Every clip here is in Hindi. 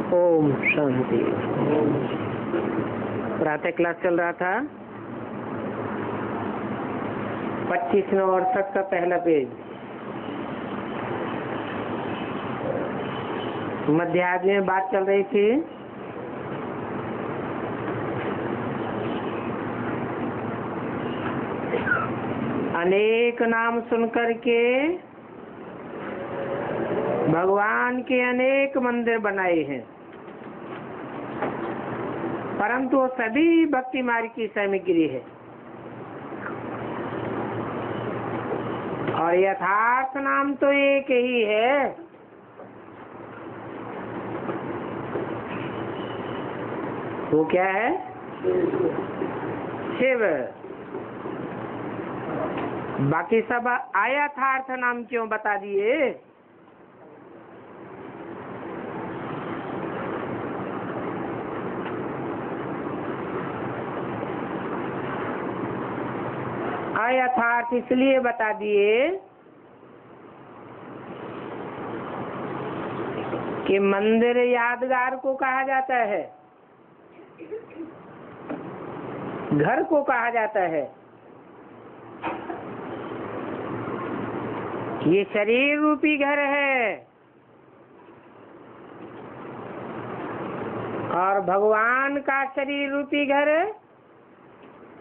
ओम शांति। प्रातः क्लास चल रहा था 2568 का पहला पेज। मध्याह्न में बात चल रही थी अनेक नाम सुनकर के भगवान के अनेक मंदिर बनाए हैं, परंतु वो सभी भक्ति मार्ग की सामग्री है और यथार्थ नाम तो एक ही है। वो क्या है? शिव। बाकी सब अयथार्थ नाम क्यों बता दिए? अयथार्थ इसलिए बता दिए कि मंदिर यादगार को कहा जाता है, घर को कहा जाता है। ये शरीर रूपी घर है और भगवान का शरीर रूपी घर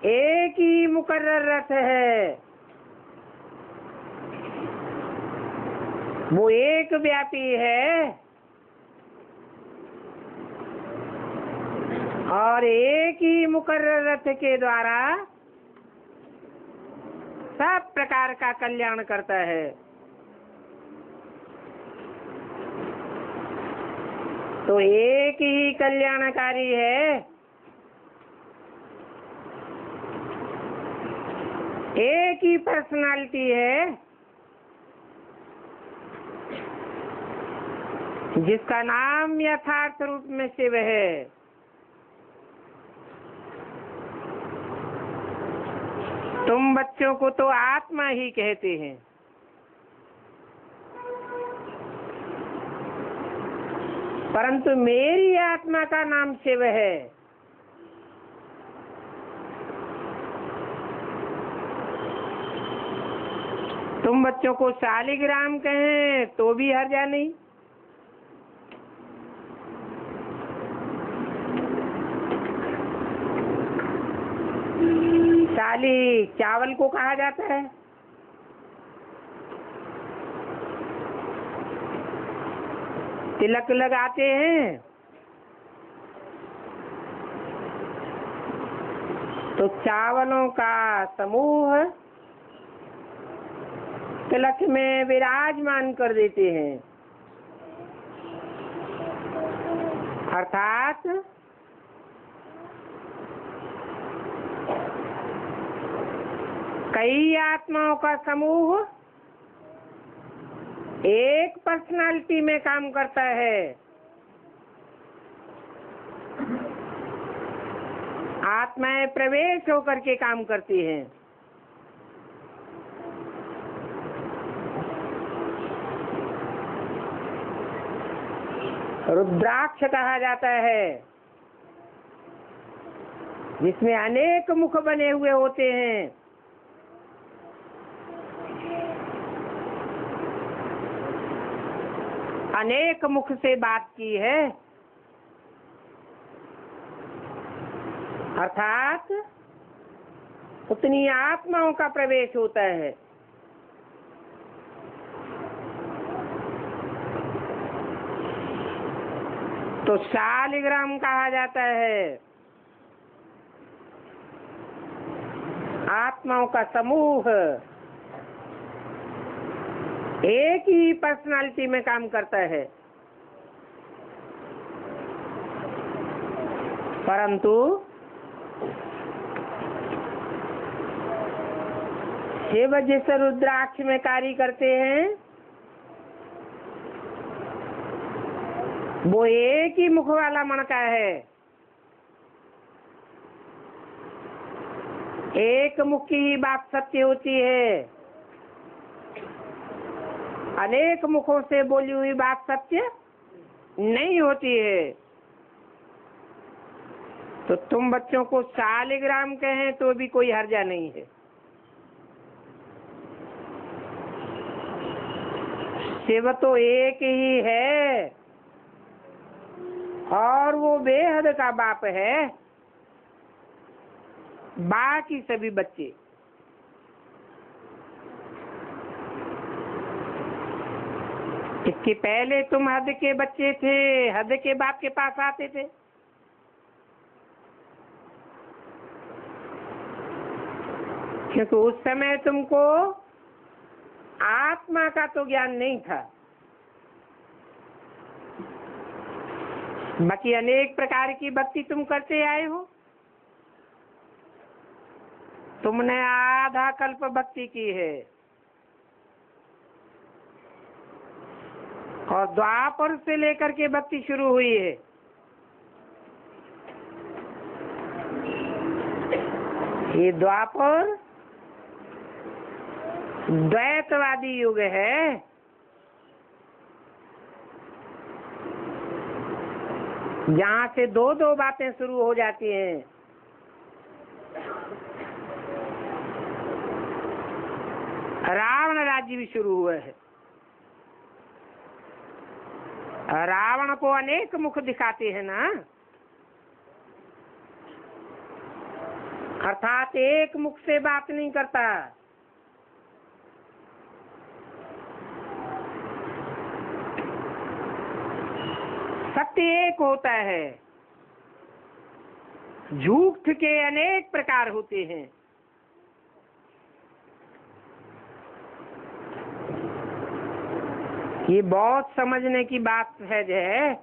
एक ही मुकर्रर रथ है। वो एक व्यापी है और एक ही मुकर्रर रथ के द्वारा सब प्रकार का कल्याण करता है। तो एक ही कल्याणकारी है, एक ही पर्सनालिटी है जिसका नाम यथार्थ रूप में शिव है। तुम बच्चों को तो आत्मा ही कहते हैं, परंतु मेरी आत्मा का नाम शिव है। तुम बच्चों को शालिग्राम कहें तो भी हर्जा नहीं। शाली चावल को कहा जाता है, तिलक लगाते हैं तो चावलों का समूह तिलक में विराजमान कर देते हैं, अर्थात कई आत्माओं का समूह एक पर्सनालिटी में काम करता है। आत्माएं प्रवेश होकर के काम करती हैं। रुद्राक्ष कहा जाता है जिसमें अनेक मुख बने हुए होते हैं। अनेक मुख से बात की है, अर्थात उतनी आत्माओं का प्रवेश होता है। तो शालिग्राम कहा जाता है आत्माओं का समूह एक ही पर्सनालिटी में काम करता है, परंतु शिव जिस रुद्राक्ष में कार्य करते हैं वो एक ही मुख वाला मणका है। एक मुख की ही बात सत्य होती है, अनेक मुखों से बोली हुई बात सत्य नहीं होती है। तो तुम बच्चों को शालिग्राम कहें तो भी कोई हर्जा नहीं है। शिव तो एक ही है और वो बेहद का बाप है। बाकी सभी बच्चे इसके पहले तुम हद के बच्चे थे, हद के बाप के पास आते थे। क्योंकि उस समय तुमको आत्मा का तो ज्ञान नहीं था। बाकी अनेक प्रकार की भक्ति तुम करते आए हो। तुमने आधा कल्प भक्ति की है और द्वापर से लेकर के भक्ति शुरू हुई है। ये द्वापर द्वैतवादी युग है। जहाँ से दो दो बातें शुरू हो जाती हैं। रावण राज्य भी शुरू हुआ है। रावण को अनेक मुख दिखाते हैं ना, अर्थात एक मुख से बात नहीं करता। सत्य एक होता है, झूठ के अनेक प्रकार होते हैं। ये बहुत समझने की बात सहज है,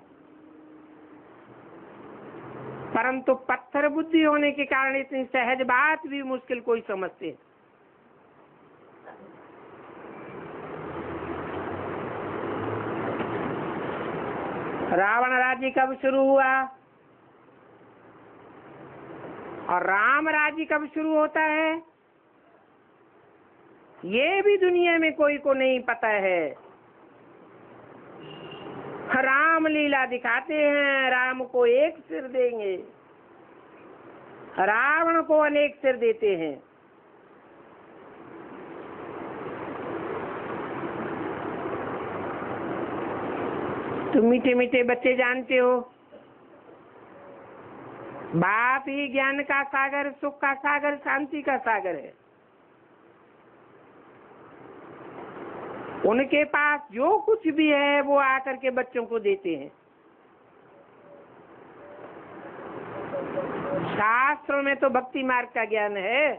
परंतु पत्थर बुद्धि होने के कारण इतनी सहज बात भी मुश्किल कोई समझते हैं। रावण राज्य कब शुरू हुआ और राम राज्य कब शुरू होता है, ये भी दुनिया में कोई को नहीं पता है। राम लीला दिखाते हैं, राम को एक सिर देंगे, रावण को अनेक सिर देते हैं। तुम मीठे मीठे बच्चे जानते हो, बाप ही ज्ञान का सागर, सुख का सागर, शांति का सागर है। उनके पास जो कुछ भी है वो आकर के बच्चों को देते हैं। शास्त्रों में तो भक्ति मार्ग का ज्ञान है।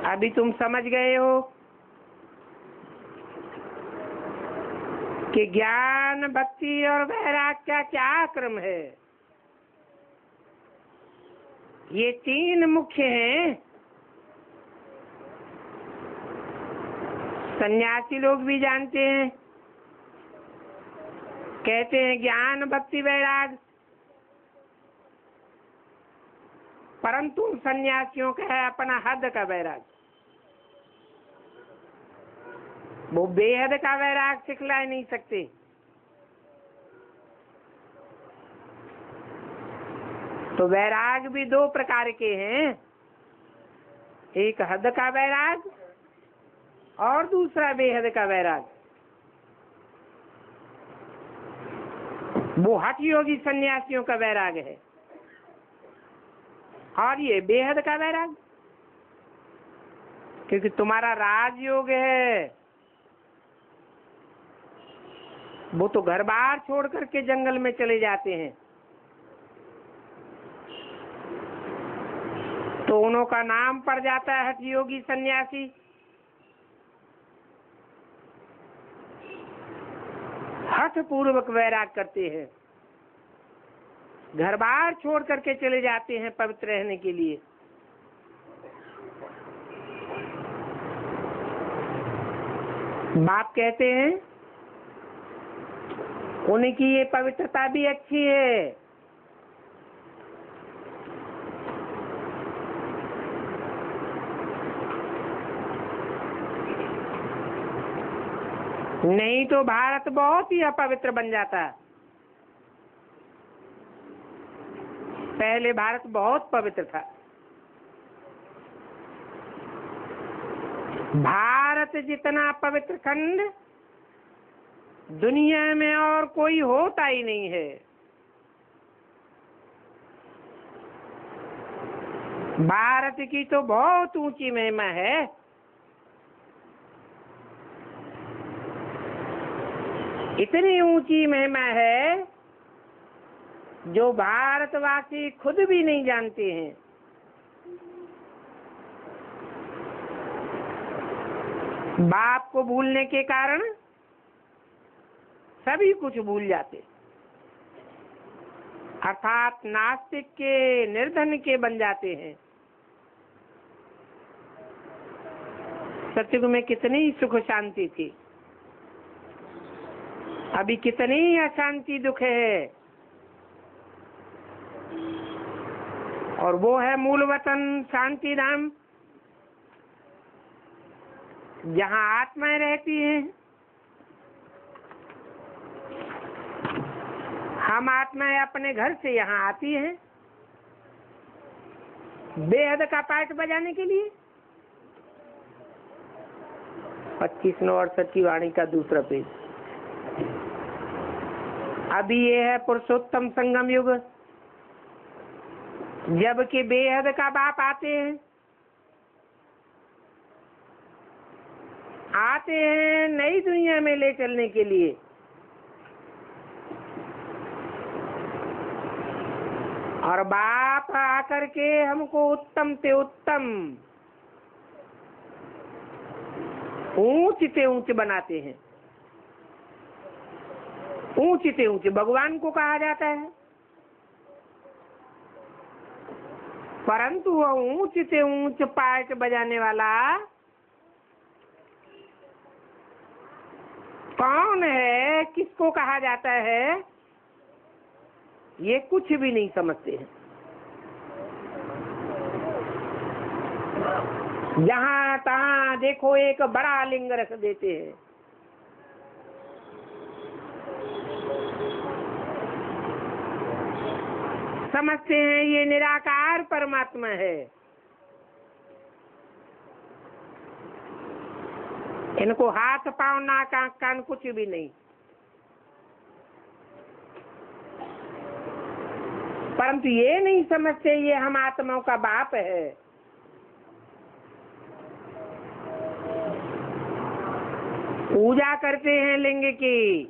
अभी तुम समझ गए हो कि ज्ञान, भक्ति और वैराग्य का क्या क्रम है। ये तीन मुख्य हैं। सन्यासी लोग भी जानते हैं, कहते हैं ज्ञान, भक्ति, वैराग, परंतु सन्यासियों का है अपना हद का वैराग। वो बेहद का वैराग सिखला नहीं सकते। तो वैराग भी दो प्रकार के हैं, एक हद का वैराग और दूसरा बेहद का वैराग। वो हठ योगी सन्यासियों का वैराग है और ये बेहद का वैराग, क्योंकि तुम्हारा राजयोग है। वो तो घर बार छोड़ करके जंगल में चले जाते हैं, तो उन्हों का नाम पड़ जाता है हठ योगी सन्यासी। हठ पूर्वक वैराग करते हैं, घर बार छोड़ करके चले जाते हैं पवित्र रहने के लिए। बाप कहते हैं उनकी ये पवित्रता भी अच्छी है। नहीं तो भारत बहुत ही अपवित्र बन जाता। पहले भारत बहुत पवित्र था। भारत जितना पवित्र खंड दुनिया में और कोई होता ही नहीं है। भारत की तो बहुत ऊंची महिमा है। इतनी ऊंची महिमा है जो भारतवासी खुद भी नहीं जानते हैं। बाप को भूलने के कारण सभी कुछ भूल जाते, अर्थात नास्तिक के निर्धन के बन जाते हैं। सत्युग में कितनी सुख शांति थी, अभी कितनी अशांति दुख है। और वो है मूल वतन शांति धाम, जहाँ आत्माएं रहती हैं। हम आत्माएं अपने घर से यहाँ आती हैं बेहद का पाठ बजाने के लिए। 25/9/68 की वाणी का दूसरा पेज। अभी ये है पुरुषोत्तम संगम युग, जबकि बेहद का बाप आते हैं नई दुनिया में ले चलने के लिए। और बाप आकर के हमको उत्तम से उत्तम, ऊंच से ऊंच बनाते हैं। ऊंच से ऊंच भगवान को कहा जाता है, परंतु वह ऊंच से ऊंच पाठ बजाने वाला कौन है, किसको कहा जाता है, ये कुछ भी नहीं समझते हैं। जहां तहां देखो एक बड़ा लिंग रख देते हैं। समझते हैं ये निराकार परमात्मा है। इनको हाथ पांव नाक आंख कान कुछ भी नहीं। परंतु ये नहीं समझते ये हम आत्माओं का बाप है। पूजा करते हैं लिंग की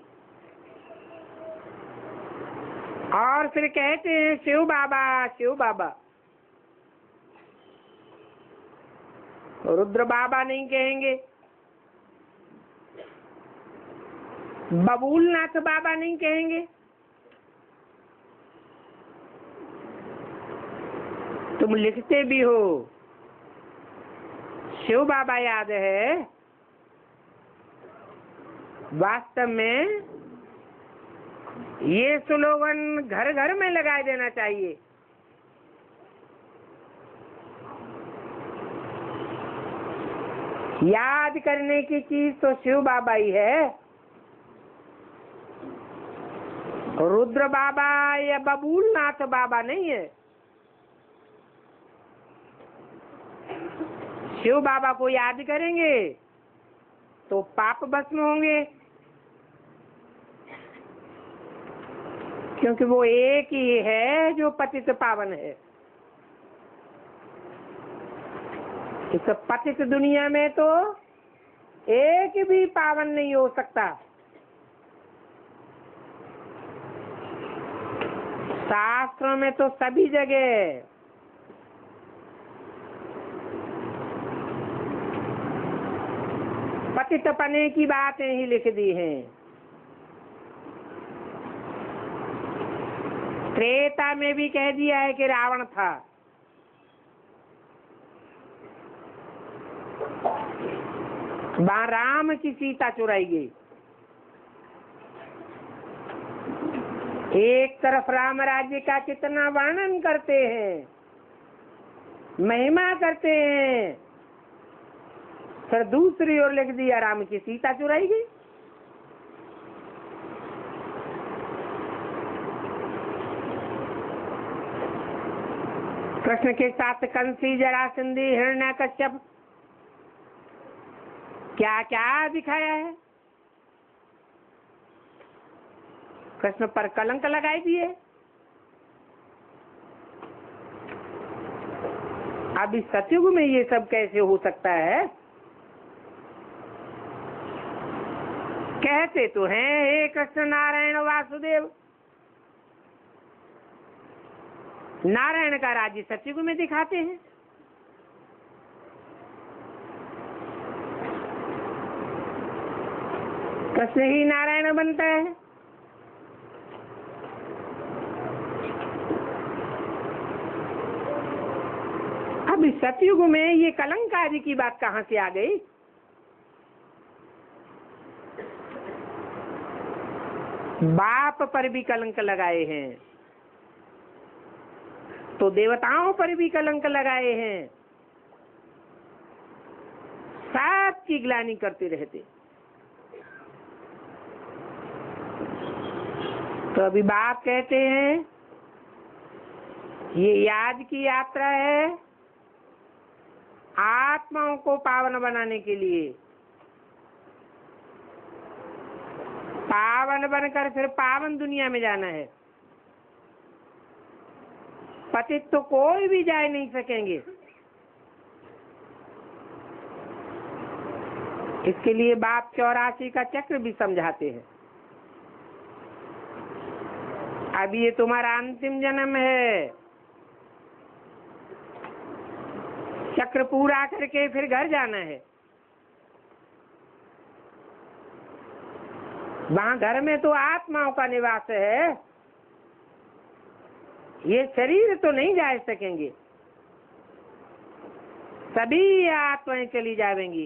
और फिर कहते हैं शिव बाबा शिव बाबा। रुद्र बाबा नहीं कहेंगे, बबूलनाथ बाबा नहीं कहेंगे। तुम लिखते भी हो शिव बाबा याद है, वास्तव में ये स्लोगन घर घर में लगा देना चाहिए। याद करने की चीज तो शिव बाबा ही है। रुद्र बाबा या बबूलनाथ बाबा नहीं है। शिव बाबा को याद करेंगे तो पाप भस्म होंगे, क्योंकि वो एक ही है जो पतित पावन है। इस पतित दुनिया में तो एक भी पावन नहीं हो सकता। शास्त्रों में तो सभी जगह पतित पने की बातें ही लिख दी हैं। त्रेता में भी कह दिया है कि रावण था। वहां राम की सीता चुराई गई। एक तरफ राम राज्य का कितना वर्णन करते हैं, महिमा करते हैं, फिर दूसरी ओर लिख दिया राम की सीता चुराई गई। कृष्ण के साथ कंसी, जरासंधी, हिरण्यकश्यप, क्या क्या दिखाया है। कृष्ण पर कलंक लगाए दिए। अब इस सतयुग में ये सब कैसे हो सकता है? कहते तो हैं हे कृष्ण नारायण वासुदेव, नारायण का राज्य सतयुग में दिखाते हैं। कृष्ण ही नारायण बनता है। अब इस सतयुग में ये कलंक आदि की बात कहां से आ गई? बाप पर भी कलंक लगाए हैं तो देवताओं पर भी कलंक लगाए हैं, सबकी ग्लानि करते रहते। तो अभी बाप कहते हैं ये याद की यात्रा है आत्माओं को पावन बनाने के लिए। पावन बनकर फिर पावन दुनिया में जाना है। पतित तो कोई भी जा नहीं सकेंगे। इसके लिए बाप 84 का चक्र भी समझाते हैं। अब ये तुम्हारा अंतिम जन्म है, चक्र पूरा करके फिर घर जाना है। वहां घर में तो आत्माओं का निवास है, ये शरीर तो नहीं जा सकेंगे, सभी आत्माएं चली जाएंगी।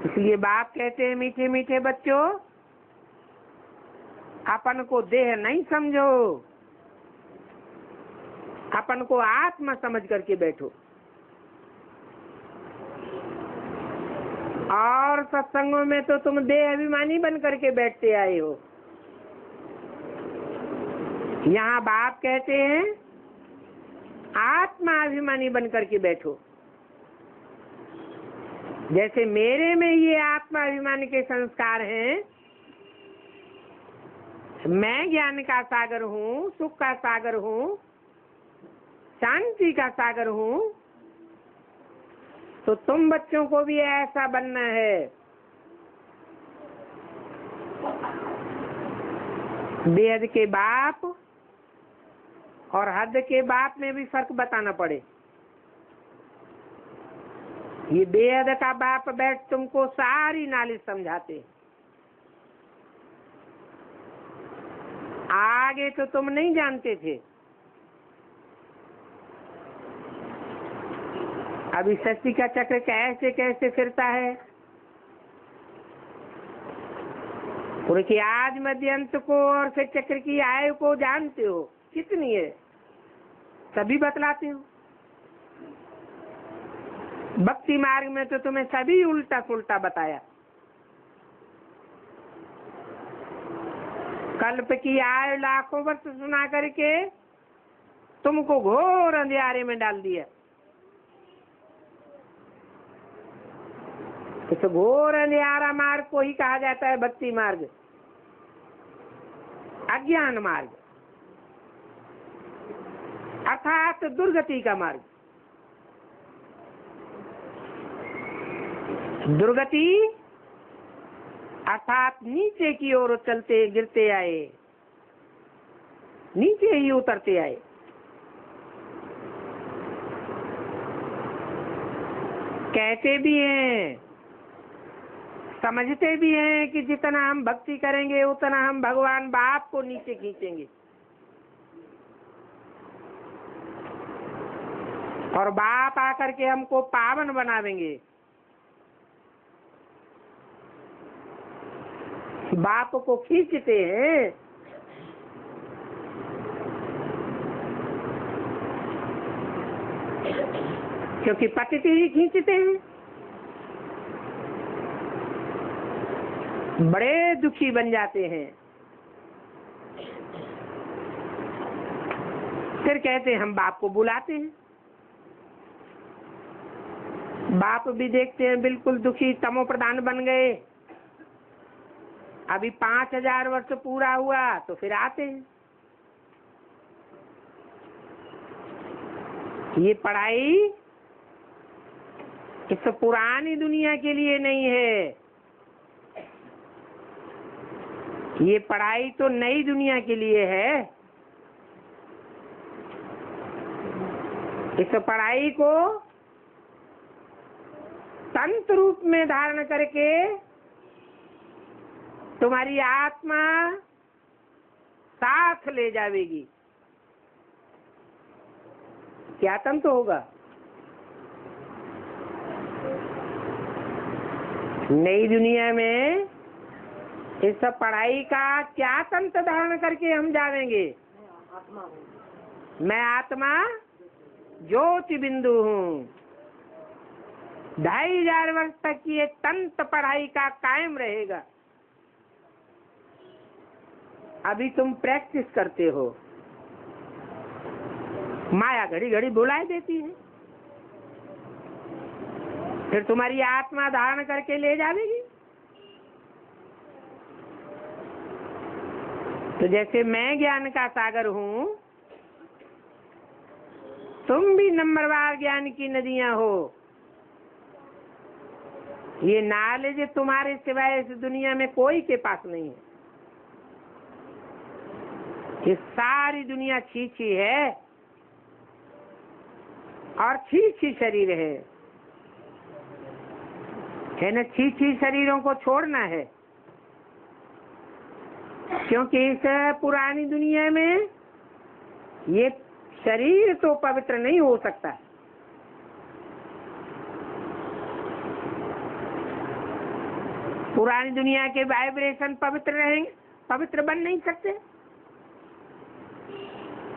इसलिए बाप कहते हैं मीठे मीठे बच्चों, अपन को देह नहीं समझो, अपन को आत्मा समझ करके बैठो। और सत्संगों में तो तुम देह अभिमानी बन करके बैठते आए हो। यहाँ बाप कहते हैं आत्मा अभिमानी बन करके बैठो। जैसे मेरे में ये आत्मा अभिमानी के संस्कार हैं, मैं ज्ञान का सागर हूँ, सुख का सागर हूँ, शांति का सागर हूँ, तो तुम बच्चों को भी ऐसा बनना है। बेहद के बाप और हद के बाप में भी फर्क बताना पड़े। ये बेहद का बाप बैठ तुमको सारी नॉलेज समझाते, आगे तो तुम नहीं जानते थे। अभी सृष्टि का चक्र कैसे कैसे फिरता है, उनके आज मध्य अंत को और फिर चक्र की आयु को जानते हो कितनी है, सभी बतलाते हो। भक्ति मार्ग में तो तुम्हें सभी उल्टा पुल्टा बताया। कल्प की आयु लाखों वर्ष सुना करके तुमको घोर अंधियारे में डाल दिया। इस घोर अंधियारा मार्ग को ही कहा जाता है भक्ति मार्ग, अज्ञान मार्ग, अर्थात दुर्गति का मार्ग। दुर्गति अर्थात नीचे की ओर चलते गिरते आए, नीचे ही उतरते आए। कहते भी हैं, समझते भी हैं कि जितना हम भक्ति करेंगे उतना हम भगवान बाप को नीचे खींचेंगे और बाप आकर के हमको पावन बनावेंगे। बाप को खींचते हैं, क्योंकि पतित ही खींचते हैं। बड़े दुखी बन जाते हैं। फिर कहते हैं हम बाप को बुलाते हैं, बाप भी देखते हैं बिल्कुल दुखी तमो प्रधान बन गए। अभी 5000 वर्ष पूरा हुआ तो फिर आते हैं। ये पढ़ाई इस पुरानी दुनिया के लिए नहीं है, ये पढ़ाई तो नई दुनिया के लिए है। इस पढ़ाई को तंत्र रूप में धारण करके तुम्हारी आत्मा साथ ले जाएगी। क्या तंत्र होगा? नई दुनिया में इस पढ़ाई का क्या तंत्र धारण करके हम जाएंगे? मैं आत्मा ज्योति बिंदु हूँ। 2500 वर्ष तक ये तंत्र पढ़ाई का कायम रहेगा। अभी तुम प्रैक्टिस करते हो, माया घड़ी घड़ी बुलाए देती है, फिर तुम्हारी आत्मा धारण करके ले जाएगी। तो जैसे मैं ज्ञान का सागर हूँ, तुम भी नंबरवार ज्ञान की नदियां हो। ये नॉलेज तुम्हारे सिवाय इस दुनिया में कोई के पास नहीं है। ये सारी दुनिया छीछी है और छीछी शरीर है ना। छीछी शरीरों को छोड़ना है, क्योंकि इस पुरानी दुनिया में ये शरीर तो पवित्र नहीं हो सकता। पुरानी दुनिया के वाइब्रेशन पवित्र रहेंगे, पवित्र बन नहीं सकते।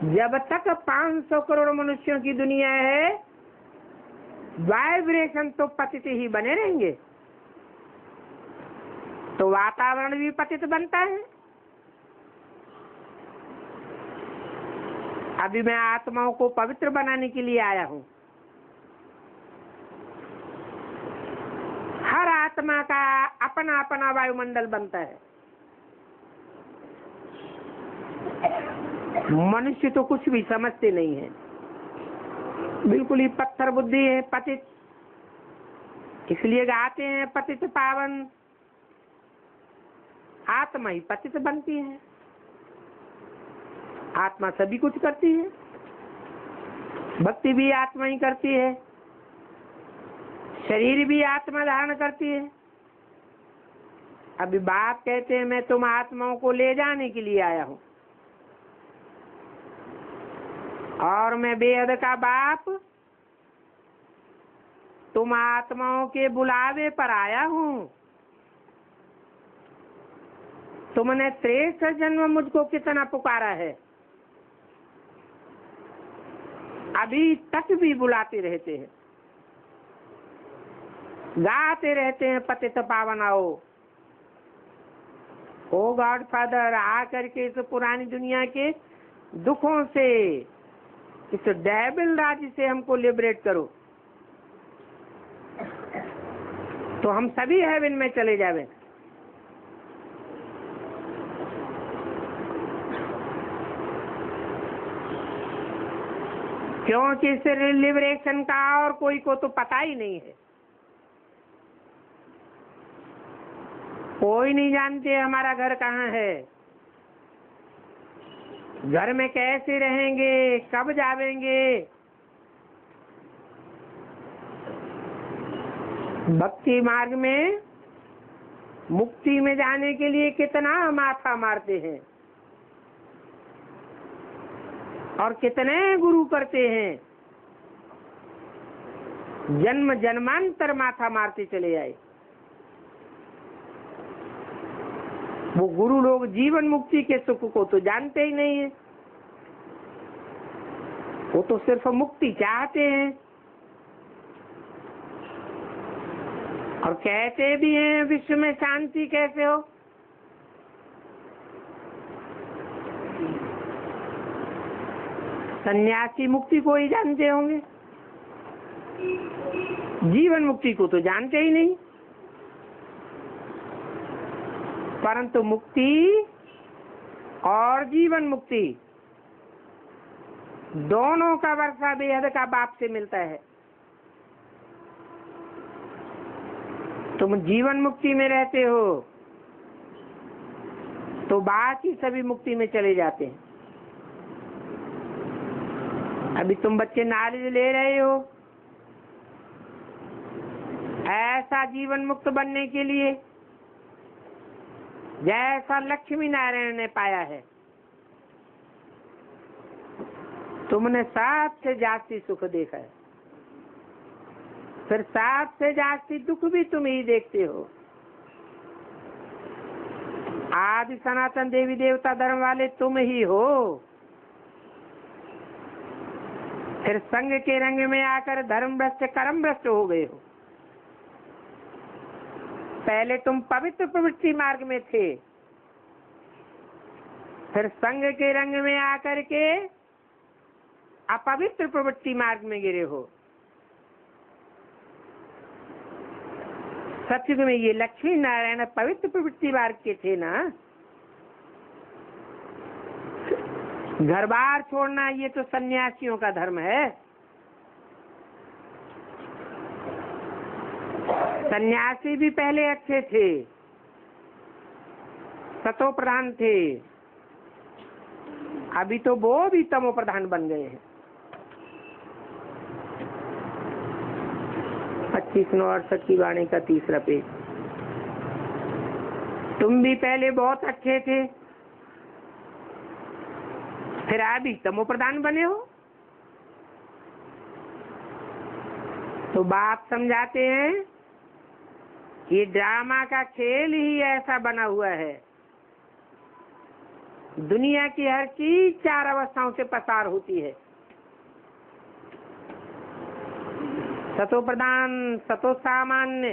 जब तक 500 करोड़ मनुष्यों की दुनिया है, वाइब्रेशन तो पतित ही बने रहेंगे। तो वातावरण भी पतित बनता है। अभी मैं आत्माओं को पवित्र बनाने के लिए आया हूँ। हर आत्मा का अपना अपना वायुमंडल बनता है। मनुष्य तो कुछ भी समझते नहीं है, बिल्कुल ही पत्थर बुद्धि है, पतित। इसलिए गाते हैं पतित पावन, आत्मा ही पतित बनती है। आत्मा सभी कुछ करती है, भक्ति भी आत्मा ही करती है, शरीर भी आत्मा धारण करती है। अभी बाप कहते हैं मैं तुम आत्माओं को ले जाने के लिए आया हूँ, और मैं बेहद का बाप तुम आत्माओं के बुलावे पर आया हूँ। तुमने 63 जन्म मुझको कितना पुकारा है, अभी तक भी बुलाते रहते हैं, गाते रहते हैं पतित पावन आओ। ओ गॉड फादर, आकर के इस पुरानी दुनिया के दुखों से, इस डेविल राज से हमको लिबरेट करो, तो हम सभी हेवन में चले जावे। क्योंकि इस लिबरेशन का और कोई को तो पता ही नहीं है। कोई नहीं जानते हमारा घर कहाँ है, घर में कैसे रहेंगे, कब जावेंगे। भक्ति मार्ग में मुक्ति में जाने के लिए कितना माथा मारते हैं और कितने गुरु करते हैं। जन्म जन्मांतर माथा मारते चले आए। वो गुरु लोग जीवन मुक्ति के सुख को तो जानते ही नहीं है, वो तो सिर्फ मुक्ति चाहते हैं और कहते भी हैं विश्व में शांति कैसे हो। सन्यासी मुक्ति को ही जानते होंगे, जीवन मुक्ति को तो जानते ही नहीं। परंतु मुक्ति और जीवन मुक्ति दोनों का वर्षा बेहद का बाप से मिलता है। तुम जीवन मुक्ति में रहते हो तो बाकी सभी मुक्ति में चले जाते हैं। अभी तुम बच्चे नॉलेज ले रहे हो, ऐसा जीवन मुक्त बनने के लिए जैसा लक्ष्मी नारायण ने पाया है। तुमने सबसे जास्ती सुख देखा है, फिर सबसे जास्ती दुख भी तुम ही देखते हो। आदि सनातन देवी देवता धर्म वाले तुम ही हो, फिर संग के रंग में आकर धर्म भ्रष्ट कर्म भ्रष्ट हो गए हो। पहले तुम पवित्र प्रवृत्ति मार्ग में थे, फिर संग के रंग में आकर के अपवित्र प्रवृत्ति मार्ग में गिरे हो। सत्युग में ये लक्ष्मी नारायण पवित्र प्रवृत्ति मार्ग के थे ना। घर बार छोड़ना ये तो सन्यासियों का धर्म है। सन्यासी भी पहले अच्छे थे, सतो प्रधान थे, अभी तो वो भी तमो प्रधान बन गए हैं। 2568 की वाणी का 3रा पेज। तुम भी पहले बहुत अच्छे थे, फिर अभी तमो प्रधान बने हो। तो बाप समझाते हैं ये ड्रामा का खेल ही ऐसा बना हुआ है। दुनिया की हर चीज 4 अवस्थाओं से पसार होती है। सतो प्रधान, सतो सामान्य,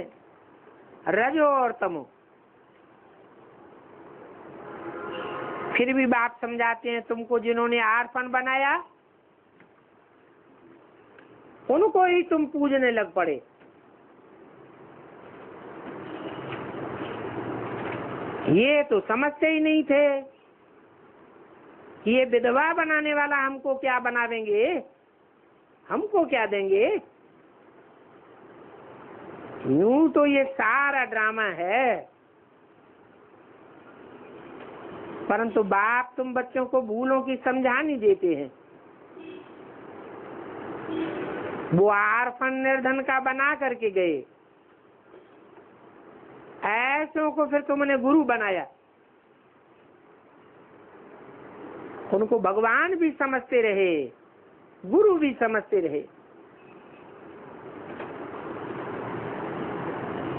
रजो और तमो। फिर भी बाप समझाते हैं तुमको जिन्होंने आर्फन बनाया उनको ही तुम पूजने लग पड़े। ये तो समझते ही नहीं थे कि ये विधवा बनाने वाला हमको क्या बनावेंगे, हमको क्या देंगे। यूं तो ये सारा ड्रामा है, परंतु बाप तुम बच्चों को भूलों की समझा नहीं देते हैं। वो आर्फन निर्धन का बना करके गए, ऐसों को फिर तुमने गुरु बनाया। उनको भगवान भी समझते रहे, गुरु भी समझते रहे।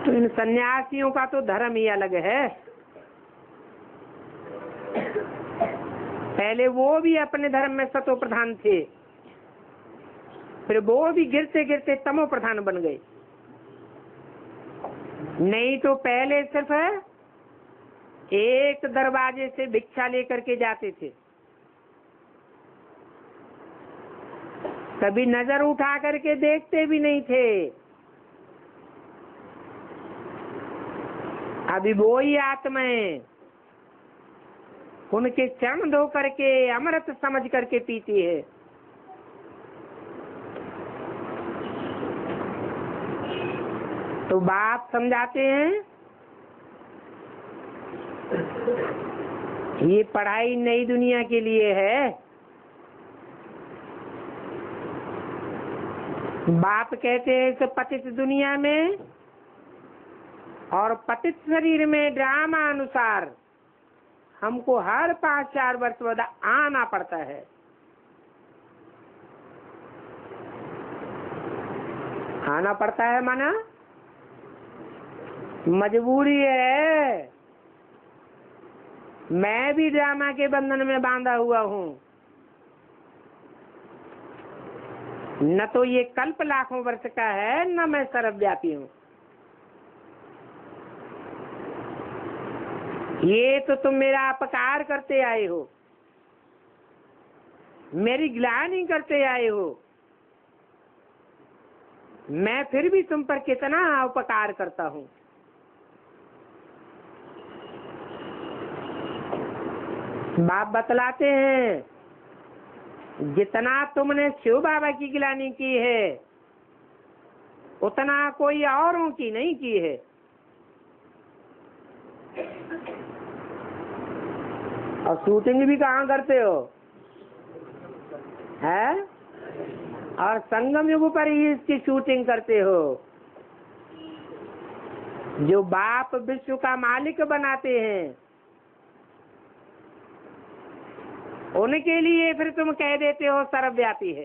तो इन सन्यासियों का तो धर्म ही अलग है। पहले वो भी अपने धर्म में सतो प्रधान थे, फिर वो भी गिरते गिरते तमो प्रधान बन गए। नहीं तो पहले सिर्फ एक दरवाजे से भिक्षा लेकर के जाते थे, कभी नजर उठा करके देखते भी नहीं थे। अभी वो ही आत्माएं उनके चरण धो करके अमृत समझ करके पीती है। तो बाप समझाते हैं ये पढ़ाई नई दुनिया के लिए है। बाप कहते हैं इस पतित दुनिया में और पतित शरीर में ड्रामा अनुसार हमको हर 5-4 वर्ष बाद आना पड़ता है। आना पड़ता है माना मजबूरी है। मैं भी ड्रामा के बंधन में बांधा हुआ हूँ। न तो ये कल्प लाखों वर्ष का है, न मैं सर्वव्यापी हूँ। ये तो तुम मेरा अपकार करते आए हो। मेरी ग्लानि करते आए हो, मैं फिर भी तुम पर कितना उपकार करता हूँ। बाप बतलाते हैं, जितना तुमने शिव बाबा की ग्लानि की है उतना कोई औरों की नहीं की है। और शूटिंग भी कहाँ करते हो है? और संगम युग पर ही इसकी शूटिंग करते हो। जो बाप विश्व का मालिक बनाते हैं उनके लिए फिर तुम कह देते हो सर्वव्यापी है।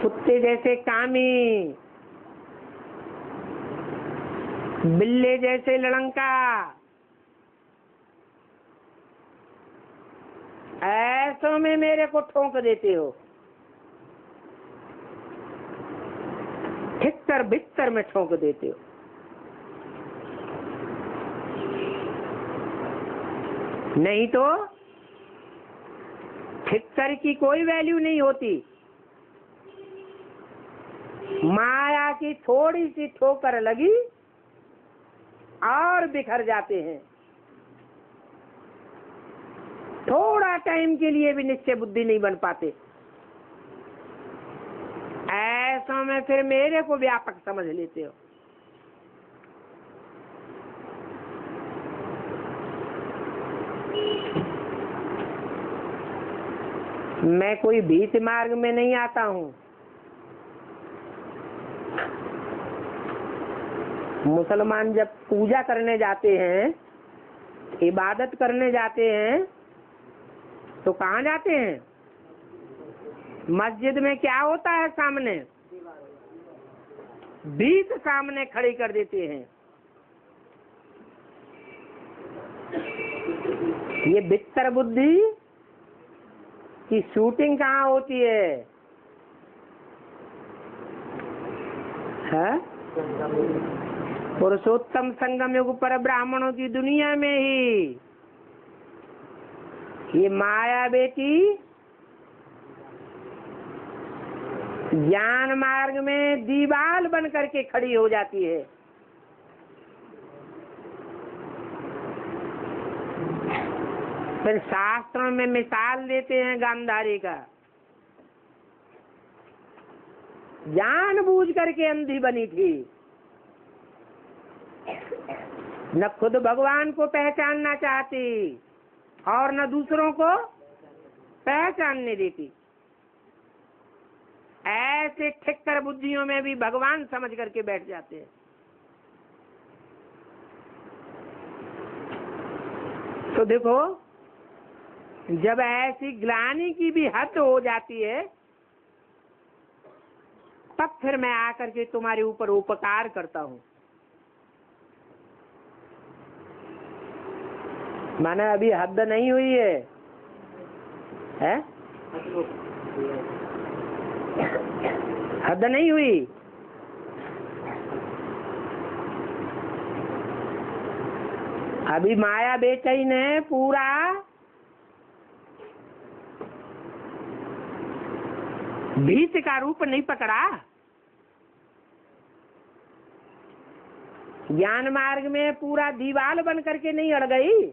कुत्ते जैसे कामी, बिल्ले जैसे लड़ंका, ऐसों में मेरे को ठोंक देते हो। ठिक्कर भिक्कर में ठोंक देते हो। नहीं तो ठिक्कर की कोई वैल्यू नहीं होती। माया की थोड़ी सी ठोकर लगी और बिखर जाते हैं। थोड़ा टाइम के लिए भी निश्चय बुद्धि नहीं बन पाते। ऐसा में फिर मेरे को व्यापक समझ लेते हो। मैं कोई भीत मार्ग में नहीं आता हूँ। मुसलमान जब पूजा करने जाते हैं, इबादत करने जाते हैं, तो कहाँ जाते हैं? मस्जिद में क्या होता है? सामने भीत सामने खड़ी कर देते हैं। ये बित्तर बुद्धि की शूटिंग कहाँ होती है? पुरुषोत्तम संगम युग पर ब्राह्मणों की दुनिया में ही ये माया बेटी ज्ञान मार्ग में दीवाल बन करके खड़ी हो जाती है। फिर शास्त्रों में मिसाल देते हैं गांधारी का। जानबूझ करके अंधी बनी थी, न खुद भगवान को पहचानना चाहती और न दूसरों को पहचानने देती। ऐसे ठिक्कर बुद्धियों में भी भगवान समझ करके बैठ जाते हैं। तो देखो, जब ऐसी ग्लानि की भी हद हो जाती है तब फिर मैं आकर के तुम्हारे ऊपर उपकार करता हूँ। माने अभी हद नहीं हुई है? हद नहीं हुई। अभी माया बेचैन ने पूरा भीत का रूप नहीं पकड़ा। ज्ञान मार्ग में पूरा दीवाल बन करके नहीं अड़ गई।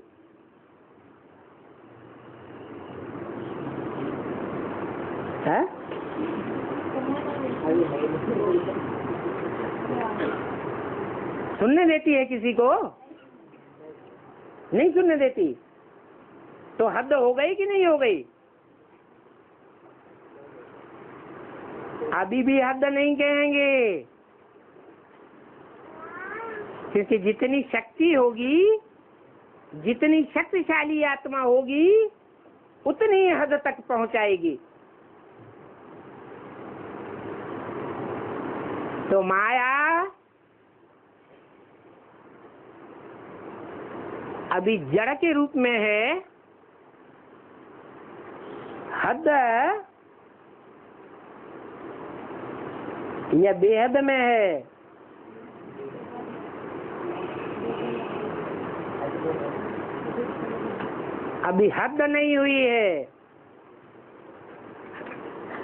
है? सुनने देती है किसी को? नहीं सुनने देती। तो हद हो गई कि नहीं हो गई? अभी भी हद नहीं कहेंगे, क्योंकि जितनी शक्ति होगी, जितनी शक्तिशाली आत्मा होगी, उतनी हद तक पहुंचाएगी। तो माया अभी जड़ के रूप में है, हद या बेहद में है। अभी हद नहीं हुई है।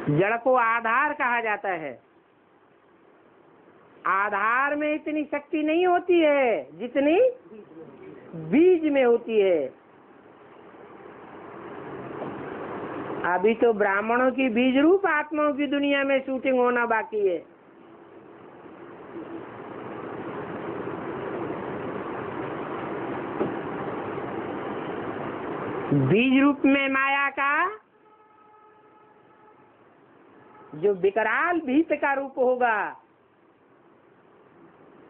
जड़ को आधार कहा जाता है। आधार में इतनी शक्ति नहीं होती है जितनी बीज में होती है। अभी तो ब्राह्मणों की बीज रूप आत्माओं की दुनिया में शूटिंग होना बाकी है। बीज रूप में माया का जो विकराल भीत का रूप होगा,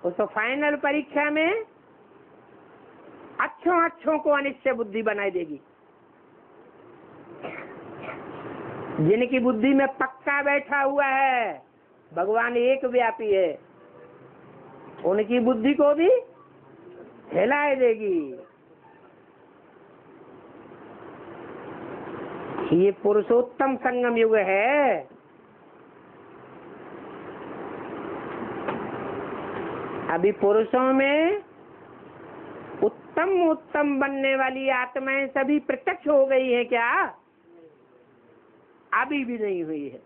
उसको फाइनल परीक्षा में अच्छों को अनिश्चय बुद्धि बनाई देगी। जिनकी बुद्धि में पक्का बैठा हुआ है भगवान एक व्यापी है, उनकी बुद्धि को भी हिलाए देगी। ये पुरुषोत्तम संगम युग है। अभी पुरुषों में उत्तम बनने वाली आत्माएं सभी प्रत्यक्ष हो गई है क्या? अभी भी नहीं हुई है।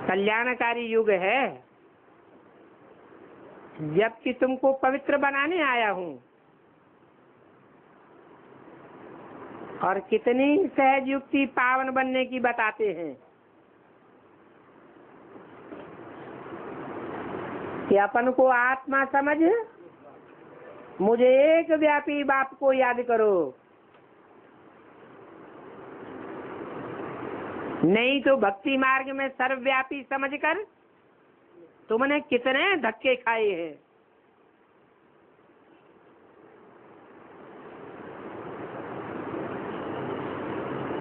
कल्याणकारी युग है, जबकि तुमको पवित्र बनाने आया हूं। और कितनी सहज युक्ति पावन बनने की बताते हैं कि अपन को आत्मा समझ, मुझे एक व्यापी बाप को याद करो, नहीं तो भक्ति मार्ग में सर्वव्यापी समझकर तुमने कितने धक्के खाए हैं।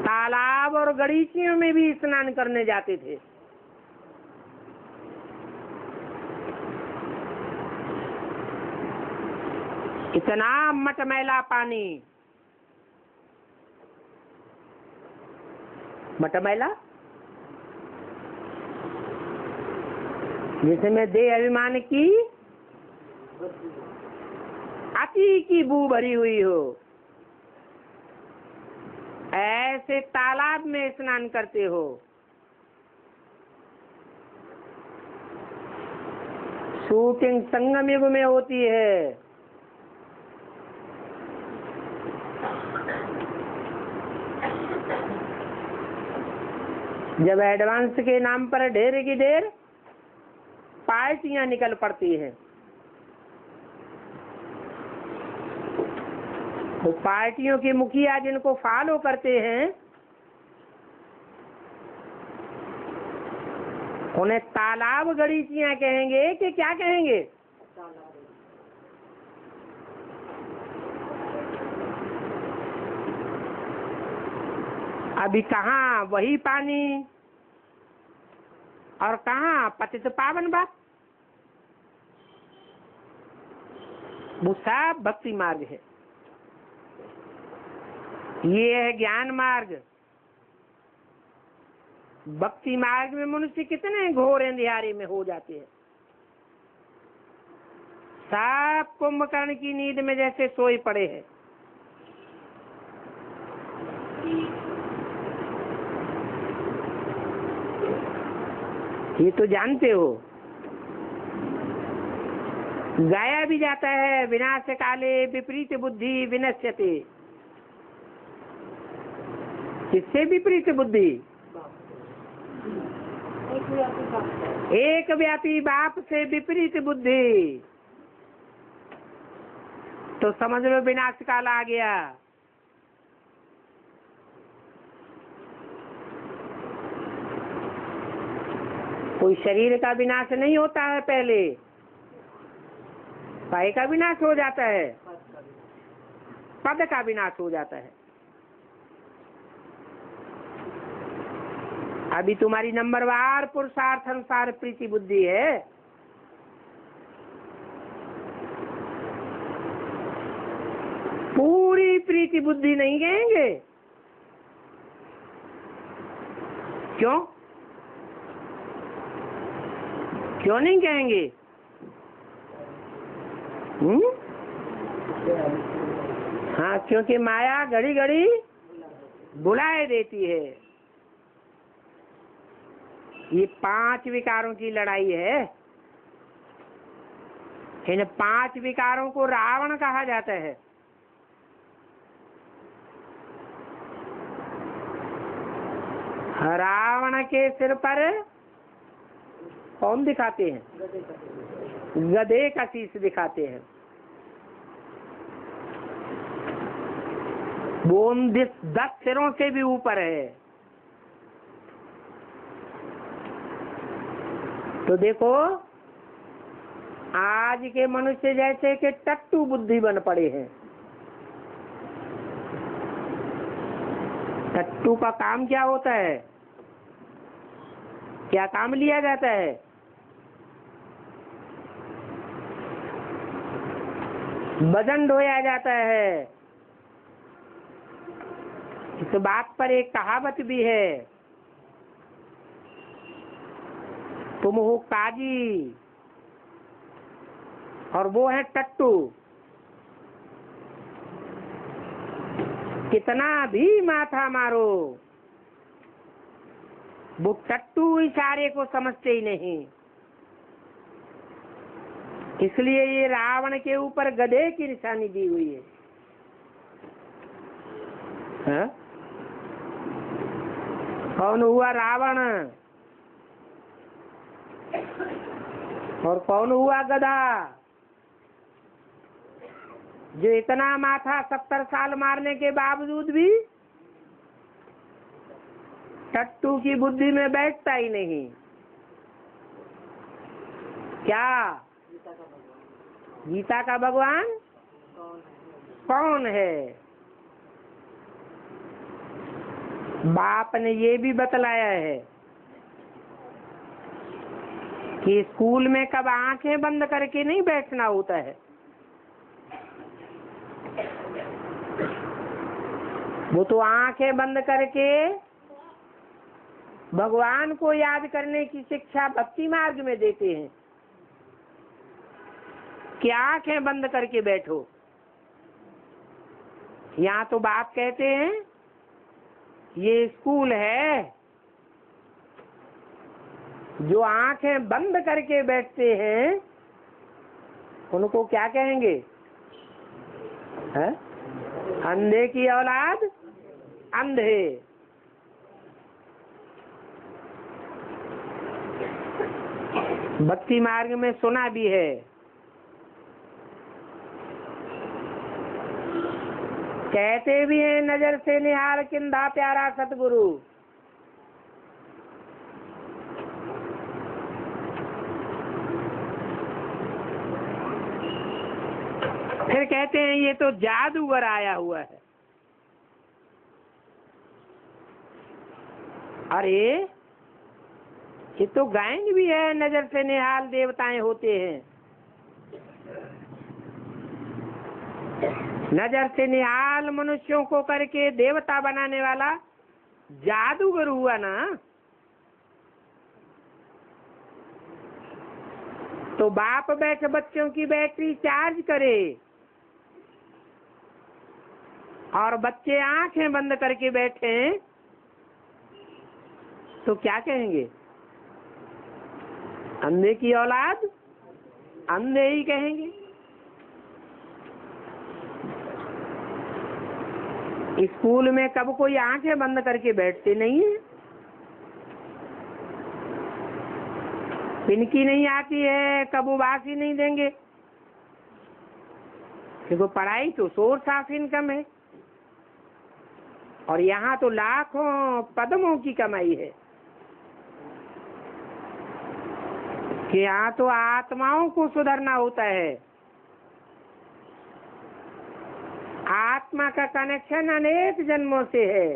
तालाब और गड़ीचियों में भी स्नान करने जाते थे। इतना मटमैला पानी, मटमैला जिसमें देह अभिमान की अति की बू भरी हुई हो, ऐसे तालाब में स्नान करते हो। शूटिंग संगम युग में होती है। जब एडवांस के नाम पर ढेर की ढेर पार्टियां निकल पड़ती हैं, तो पार्टियों के मुखिया जिनको फॉलो करते हैं, उन्हें तालाब गड़ीचियां कहेंगे कि क्या कहेंगे? अभी कहाँ वही पानी और कहाँ पतित पावन बात। वो सब भक्ति मार्ग है। ये है ज्ञान मार्ग। भक्ति मार्ग में मनुष्य कितने घोर अंधियारे में हो जाते हैं। सब कुंभकर्ण की नींद में जैसे सोए पड़े हैं। ये तो जानते हो। गाया भी जाता है, विनाश काले विपरीत बुद्धि विनश्यते। किससे विपरीत बुद्धि? एक व्यापी बाप से विपरीत बुद्धि। तो समझ लो विनाश काल आ गया। कोई शरीर का विनाश नहीं होता है, पहले काय का विनाश हो जाता है, पद का विनाश हो जाता है। अभी तुम्हारी नंबरवार पुरुषार्थ अनुसार प्रीति बुद्धि है। पूरी प्रीति बुद्धि नहीं कहेंगे। क्यों? क्यों नहीं कहेंगे? क्योंकि माया घड़ी घड़ी बुलाए देती है। ये 5 विकारों की लड़ाई है। इन 5 विकारों को रावण कहा जाता है। रावण के सिर पर कौन दिखाते हैं? गधे का शीश दिखाते हैं। वो 10 सिरों से भी ऊपर है। तो देखो, आज के मनुष्य जैसे कि टट्टू बुद्धि बन पड़े हैं। टट्टू का काम क्या होता है? क्या काम लिया जाता है? वजन ढोया जाता है। इस बात पर एक कहावत भी है, तुम हो काजी और वो है टट्टू। कितना भी माथा मारो, वो टट्टू इशारे को समझते ही नहीं। इसलिए ये रावण के ऊपर गधे की निशानी दी हुई है। हाँ? कौन हुआ रावण और कौन हुआ गधा? जो इतना माथा 70 साल मारने के बावजूद भी टट्टू की बुद्धि में बैठता ही नहीं। क्या गीता का भगवान कौन है? बाप ने ये भी बतलाया है कि स्कूल में कब आंखें बंद करके नहीं बैठना होता है। वो तो आंखें बंद करके भगवान को याद करने की शिक्षा भक्ति मार्ग में देते हैं कि आंखें बंद करके बैठो। यहाँ तो बाप कहते हैं ये स्कूल है। जो आंखें बंद करके बैठते हैं उनको क्या कहेंगे? है? अंधे की औलाद अंधे। भक्ति मार्ग में सुना भी है। कहते भी हैं नजर से निहार किंधा प्यारा सतगुरु। फिर कहते हैं ये तो जादूगर आया हुआ है। अरे ये तो गायन भी है, नजर से निहाल देवताएं होते हैं। नजर से निहाल मनुष्यों को करके देवता बनाने वाला जादूगर हुआ ना। तो बाप बैठ बच्चों की बैटरी चार्ज करे और बच्चे आंखें बंद करके बैठे तो क्या कहेंगे? अंधे की औलाद अंधे ही कहेंगे। स्कूल में कब कोई आंखें बंद करके बैठते नहीं है। पिनकी नहीं आती है, कब उबासी नहीं देंगे, क्योंकि पढ़ाई तो सोर्स ऑफ इनकम है और यहाँ तो लाखों पद्मों की कमाई है कि यहाँ तो आत्माओं को सुधरना होता है। आत्मा का कनेक्शन अनेक जन्मों से है।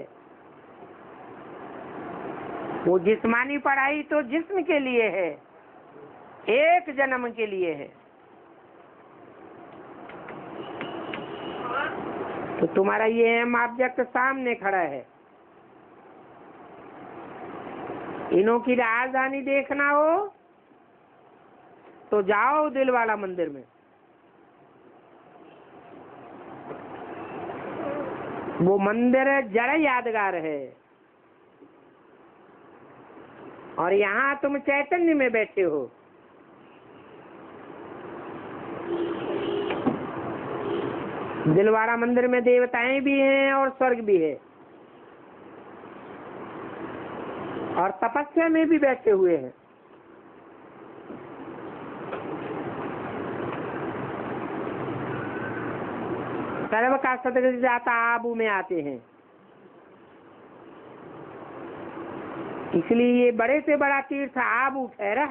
वो जिस्मानी पढ़ाई तो जिस्म के लिए है, एक जन्म के लिए है। तो तुम्हारा ये एम ऑब्जेक्ट सामने खड़ा है। इन्हों की राजधानी देखना हो तो जाओ दिलवाड़ा मंदिर में। वो मंदिर जड़ यादगार है, और यहाँ तुम चैतन्य में बैठे हो। दिलवाड़ा मंदिर में देवताएं भी हैं और स्वर्ग भी है, और तपस्या में भी बैठे हुए हैं। सर्व का सदगति जाता आबू में आते हैं। इसलिए ये बड़े से बड़ा तीर्थ आबू ठहरा।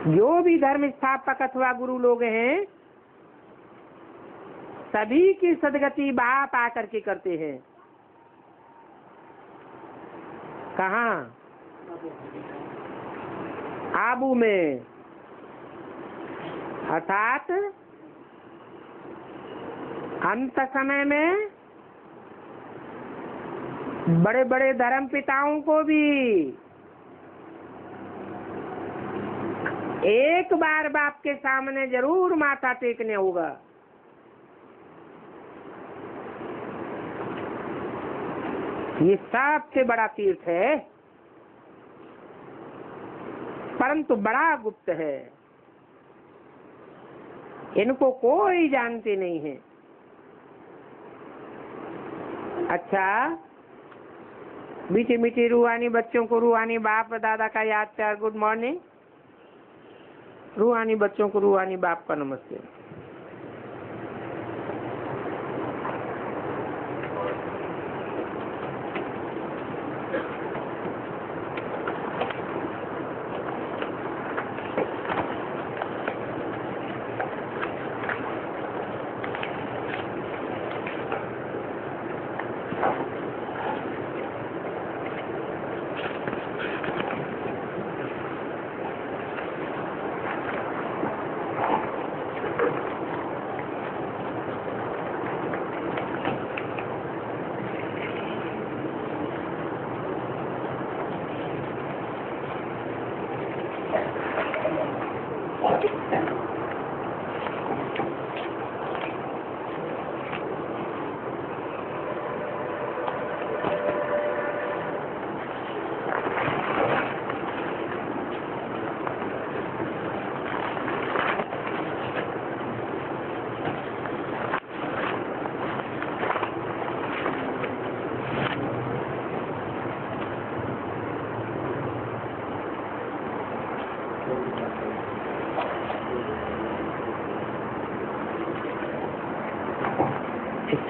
जो भी धर्म स्थापक अथवा गुरु लोग हैं, सभी की सदगति बाप आकर के करते हैं। कहाँ? आबू में, अर्थात अंत समय में बड़े बड़े धर्म पिताओं को भी एक बार बाप के सामने जरूर माथा टेकने होगा। ये सबसे बड़ा तीर्थ है, परंतु बड़ा गुप्त है। इनको कोई जानते नहीं है। अच्छा, मीठी मीठी रूहानी बच्चों को रूहानी बाप दादा का याद प्यार गुड मॉर्निंग। रूहानी बच्चों को रूहानी बाप का नमस्ते।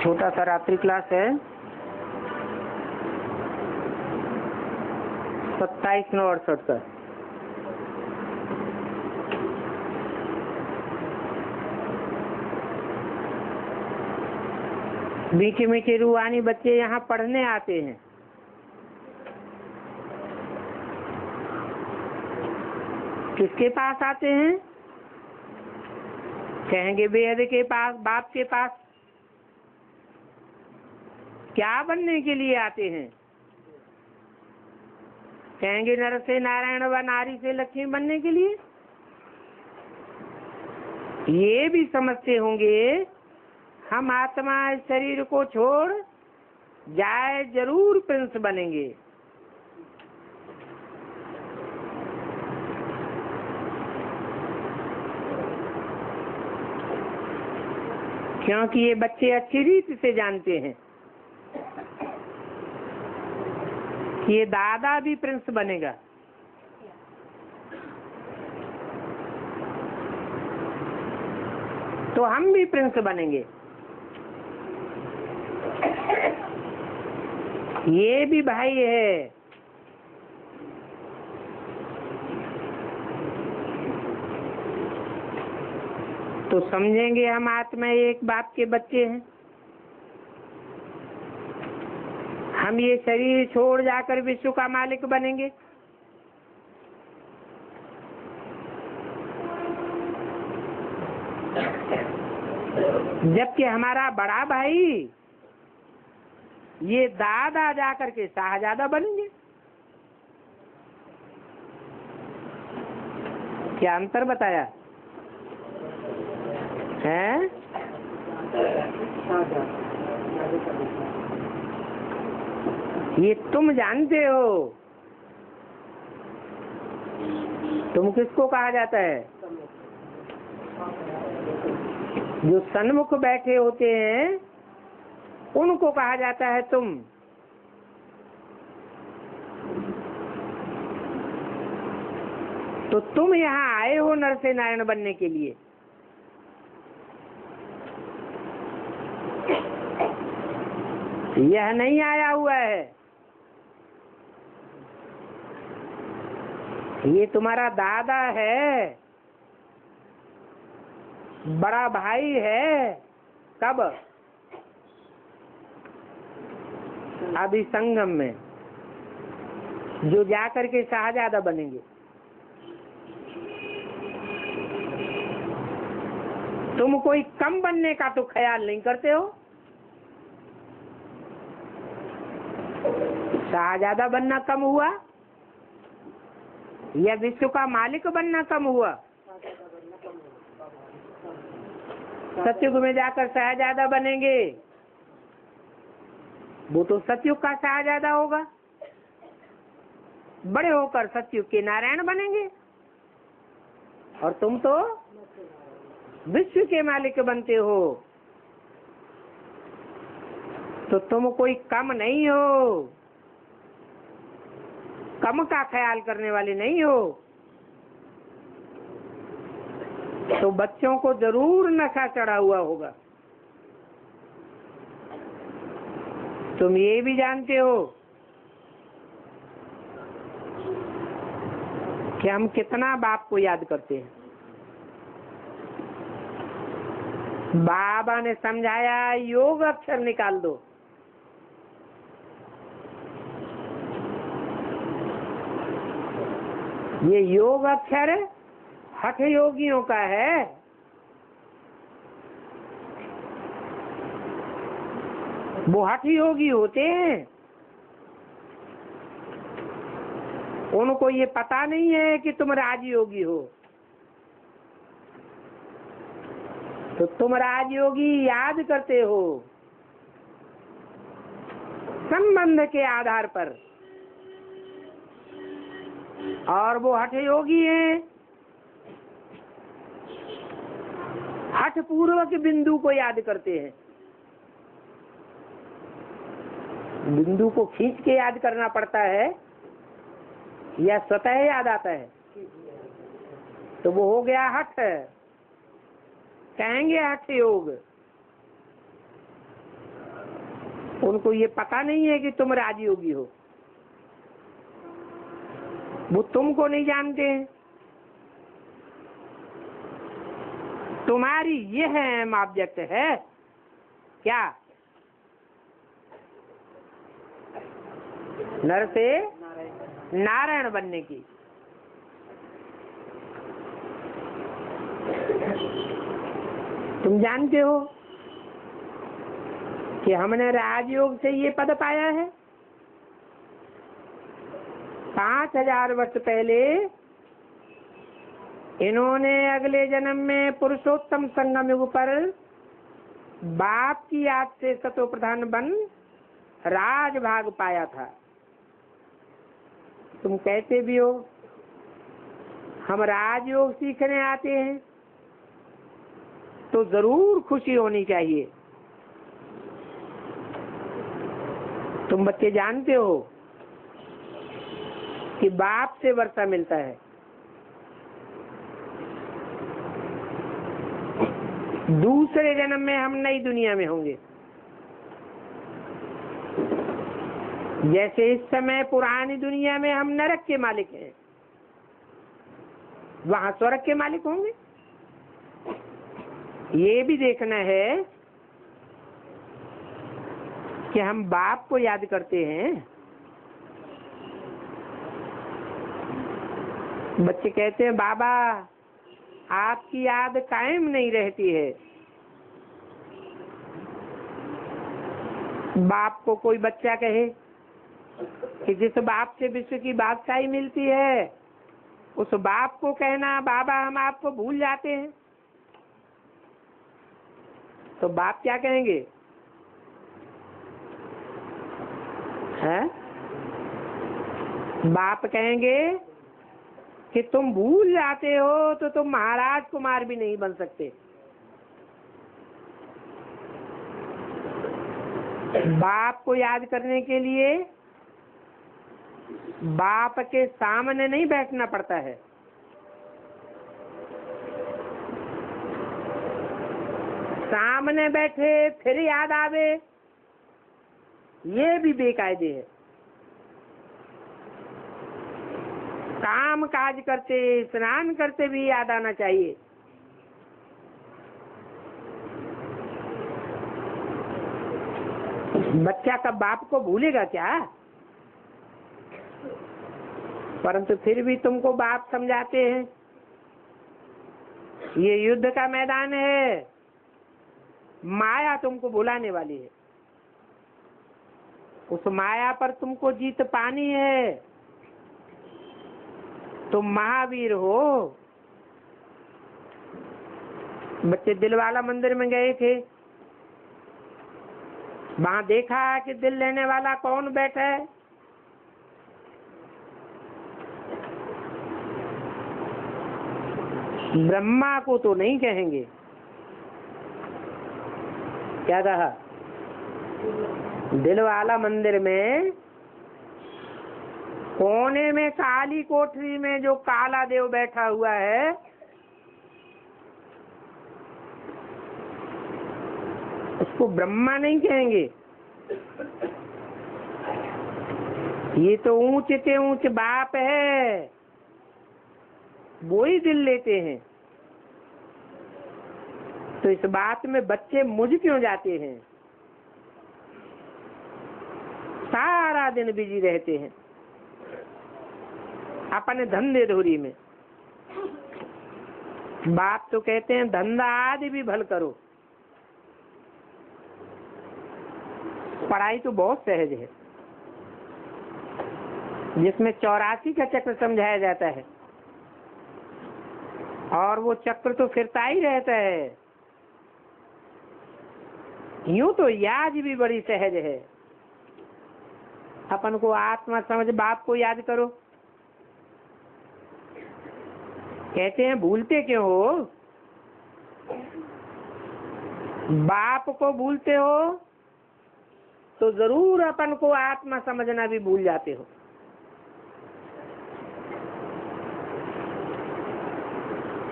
छोटा सा रात्रि क्लास है, 27/9/68 का। मीठे मीठे रूहानी बच्चे यहाँ पढ़ने आते हैं। किसके पास आते हैं? कहेंगे बेहद के पास, बाप के पास। क्या बनने के लिए आते हैं? कहेंगे नर से नारायण व नारी से लक्ष्मी बनने के लिए। ये भी समझते होंगे हम आत्मा इस शरीर को छोड़ जाए जरूर प्रिंस बनेंगे। क्योंकि ये बच्चे अच्छी रीति से जानते हैं कि ये दादा भी प्रिंस बनेगा। तो हम भी प्रिंस बनेंगे। ये भी भाई है। तो समझेंगे हम आत्मा एक बाप के बच्चे हैं। हम ये शरीर छोड़ जाकर विश्व का मालिक बनेंगे। जबकि हमारा बड़ा भाई ये दादा जाकर के शाहजादा बनेंगे। क्या अंतर बताया है? ये तुम जानते हो। तुम किसको कहा जाता है? जो सन्मुख बैठे होते हैं उनको कहा जाता है तुम। तो तुम यहाँ आए हो नर से नारायण बनने के लिए। यह नहीं आया हुआ है। ये तुम्हारा दादा है, बड़ा भाई है। कब? अभी संगम में, जो जाकर के शाहजादा बनेंगे। तुम कोई कम बनने का तो ख्याल नहीं करते हो। शाहजादा बनना कम हुआ या विश्व का मालिक बनना कम हुआ? सतयुग में जाकर शाहजादा बनेंगे, वो तो सतयुग का शाहजादा होगा। बड़े होकर सतयुग के नारायण बनेंगे, और तुम तो विश्व के मालिक बनते हो। तो तुम कोई कम नहीं हो, कम का ख्याल करने वाले नहीं हो। तो बच्चों को जरूर नशा चढ़ा हुआ होगा। तुम ये भी जानते हो कि हम कितना बाप को याद करते हैं। बाबा ने समझाया योग अक्षर निकाल दो। ये योग अक्षर हठ योगियों का है। वो हठ योगी होते हैं, उनको ये पता नहीं है कि तुम राजयोगी हो। तो तुम राजयोगी याद करते हो संबंध के आधार पर, और वो हठ योगी हैं, हठ पूर्वक बिंदु को याद करते हैं। बिंदु को खींच के याद करना पड़ता है या स्वतः याद आता है? तो वो हो गया हठ, कहेंगे हठ योग। उनको ये पता नहीं है कि तुम राजयोगी हो। वो तुमको नहीं जानते हैं। तुम्हारी यह अहम ऑब्जेक्ट है क्या? नर से नारायण बनने की। तुम जानते हो कि हमने राजयोग से ये पद पाया है। 5000 वर्ष पहले इन्होंने अगले जन्म में पुरुषोत्तम संगम युग पर बाप की याद से सतो प्रधान बन राजभाग पाया था। तुम कहते भी हो हम राजयोग सीखने आते हैं, तो जरूर खुशी होनी चाहिए। तुम बच्चे जानते हो कि बाप से वर्षा मिलता है। दूसरे जन्म में हम नई दुनिया में होंगे। जैसे इस समय पुरानी दुनिया में हम नरक के मालिक हैं, वहां स्वर्ग के मालिक होंगे। ये भी देखना है कि हम बाप को याद करते हैं। बच्चे कहते हैं बाबा आपकी याद कायम नहीं रहती है। बाप को कोई बच्चा कहे कि जिस बाप से विश्व की बादशाही मिलती है, उस बाप को कहना बाबा हम आपको भूल जाते हैं। तो बाप क्या कहेंगे? हैं? बाप कहेंगे कि तुम भूल जाते हो तो तुम महाराज कुमार भी नहीं बन सकते। बाप को याद करने के लिए बाप के सामने नहीं बैठना पड़ता है। सामने बैठे फिर याद आवे, ये भी बेकायदे है। काम काज करते, स्नान करते भी याद आना चाहिए। बच्चा कब बाप को भूलेगा क्या? परंतु फिर भी तुमको बाप समझाते हैं। ये युद्ध का मैदान है, माया तुमको भुलाने वाली है। उस माया पर तुमको जीत पानी है। तुम महावीर हो। बच्चे दिलवाला मंदिर में गए थे, वहां देखा कि दिल लेने वाला कौन बैठा है। ब्रह्मा को तो नहीं कहेंगे। क्या कहा? दिलवाला मंदिर में कोने में काली कोठरी में जो काला देव बैठा हुआ है, उसको ब्रह्मा नहीं कहेंगे। ये तो ऊंच से ऊंच बाप है, वो ही दिल लेते हैं। तो इस बात में बच्चे मुझ क्यों जाते हैं? सारा दिन बिजी रहते हैं अपने धंधे धोरी में। बाप तो कहते हैं धंधा आदि भी भल करो। पढ़ाई तो बहुत सहज है, जिसमें 84 का चक्र समझाया जाता है, और वो चक्र तो फिरता ही रहता है। यूं तो याद भी बड़ी सहज है। अपन को आत्मा समझ बाप को याद करो। कहते हैं भूलते क्यों हो? बाप को भूलते हो तो जरूर अपन को आत्मा समझना भी भूल जाते हो।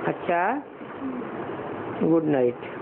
अच्छा, गुड नाइट।